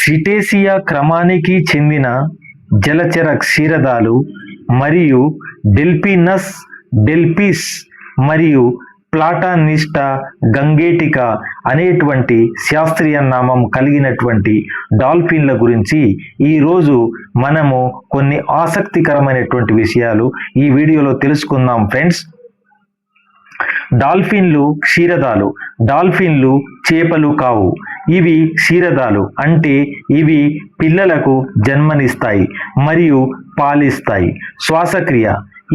సిటేసియా క్రమానికి చెందిన జలచర క్షీరదాలు మరియు డెల్ఫినస్ డెల్ఫిస్ మరియు ప్లాటానిస్టా గంగేటికా అనేటువంటి శాస్త్రీయ నామం కలిగినటువంటి డాల్ఫిన్ల గురించి ఈరోజు మనము కొన్ని ఆసక్తికరమైనటువంటి విషయాలు ఈ వీడియోలో తెలుసుకుందాం ఫ్రెండ్స్. డాల్ఫిన్లు క్షీరదాలు. డాల్ఫిన్లు చేపలు కావు. ఇవి క్షీరదాలు, అంటే ఇవి పిల్లలకు జన్మనిస్తాయి మరియు పాలిస్తాయి. శ్వాసక్రియ.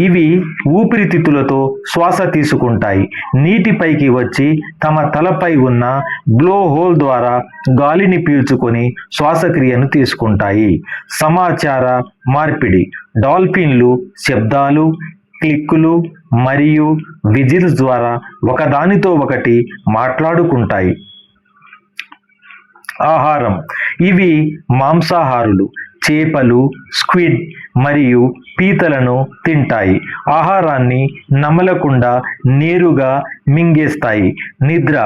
ఇవి ఊపిరితిత్తులతో శ్వాస తీసుకుంటాయి. నీటిపైకి వచ్చి తమ తలపై ఉన్న బ్లో హోల్ ద్వారా గాలిని పీల్చుకొని శ్వాసక్రియను తీసుకుంటాయి. సమాచార మార్పిడి. డాల్ఫిన్లు శబ్దాలు, క్లిక్కులు మరియు విజిల్స్ ద్వారా ఒకదానితో ఒకటి మాట్లాడుకుంటాయి. ఆహారం. ఇవి మాంసాహారులు. చేపలు, స్క్విడ్ మరియు పీతలను తింటాయి. ఆహారాన్ని నమలకుండా నేరుగా మింగేస్తాయి. నిద్ర.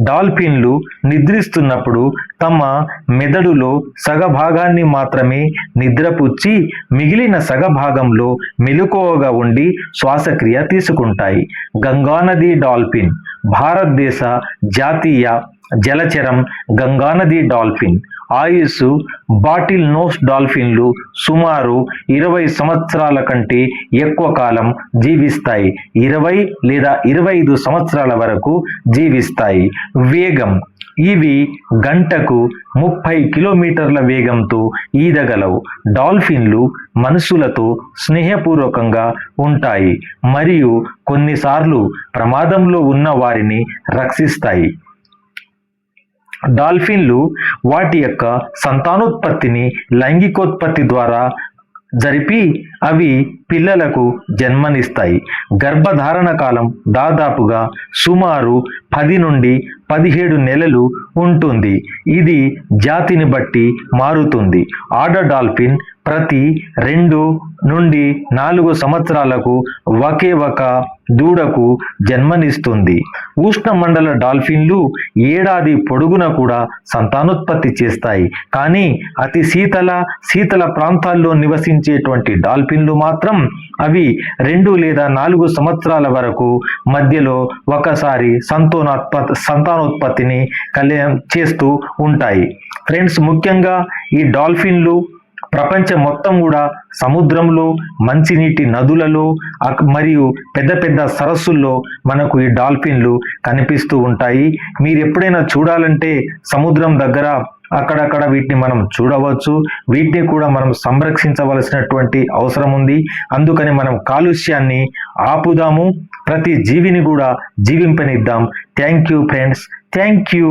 డాల్ఫిన్లు నిద్రిస్తున్నప్పుడు తమ మెదడులో సగభాగాన్ని మాత్రమే నిద్రపుచ్చి మిగిలిన సగభాగంలో మెలకువగా ఉండి శ్వాసక్రియ తీసుకుంటాయి. గంగానది డాల్ఫిన్. భారతదేశ జాతీయ జలచరం గంగానది డాల్ఫిన్. ఆయుస్సు. బాటిల్ నోస్ డాల్ఫిన్లు సుమారు 20 సంవత్సరాల కంటే ఎక్కువ కాలం జీవిస్తాయి. 20 లేదా 25 సంవత్సరాల వరకు జీవిస్తాయి. వేగం. ఇవి గంటకు 30 కిలోమీటర్ల వేగంతో ఈదగలవు. డాల్ఫిన్లు మనుషులతో స్నేహపూర్వకంగా ఉంటాయి మరియు కొన్నిసార్లు ప్రమాదంలో ఉన్న వారిని రక్షిస్తాయి. డాల్ఫిన్లు వాటి యొక్క సంతానోత్పత్తిని లైంగికోత్పత్తి ద్వారా జరిపి అవి పిల్లలకు జన్మనిస్తాయి. గర్భధారణ కాలం దాదాపుగా సుమారు 10 నుండి 17 నెలలు ఉంటుంది. ఇది జాతిని బట్టి మారుతుంది. ఆడ డాల్ఫిన్ ప్రతి 2 నుండి 4 సంవత్సరాలకు ఒకే ఒక దూడకు జన్మనిస్తుంది. ఉష్ణమండల డాల్ఫిన్లు ఏడాది పొడుగున కూడా సంతానోత్పత్తి చేస్తాయి. కానీ అతి శీతల ప్రాంతాల్లో నివసించేటువంటి డాల్ఫిన్లు మాత్రం అవి 2 లేదా 4 సంవత్సరాల వరకు మధ్యలో ఒకసారి సంతానోత్పత్తిని చేస్తూ ఉంటాయి. ఫ్రెండ్స్, ముఖ్యంగా ఈ డాల్ఫిన్లు ప్రపంచం మొత్తం కూడా సముద్రంలో, మంచినీటి నదులలో మరియు పెద్ద పెద్ద సరస్సుల్లో మనకు ఈ డాల్ఫిన్లు కనిపిస్తూ ఉంటాయి. మీరు ఎప్పుడైనా చూడాలంటే సముద్రం దగ్గర అక్కడక్కడ వీటిని మనం చూడవచ్చు. వీటిని కూడా మనం సంరక్షించవలసినటువంటి అవసరం ఉంది. అందుకని మనం కాలుష్యాన్ని ఆపుదాము, ప్రతి జీవిని కూడా జీవింపనిద్దాం. Thank you friends, thank you.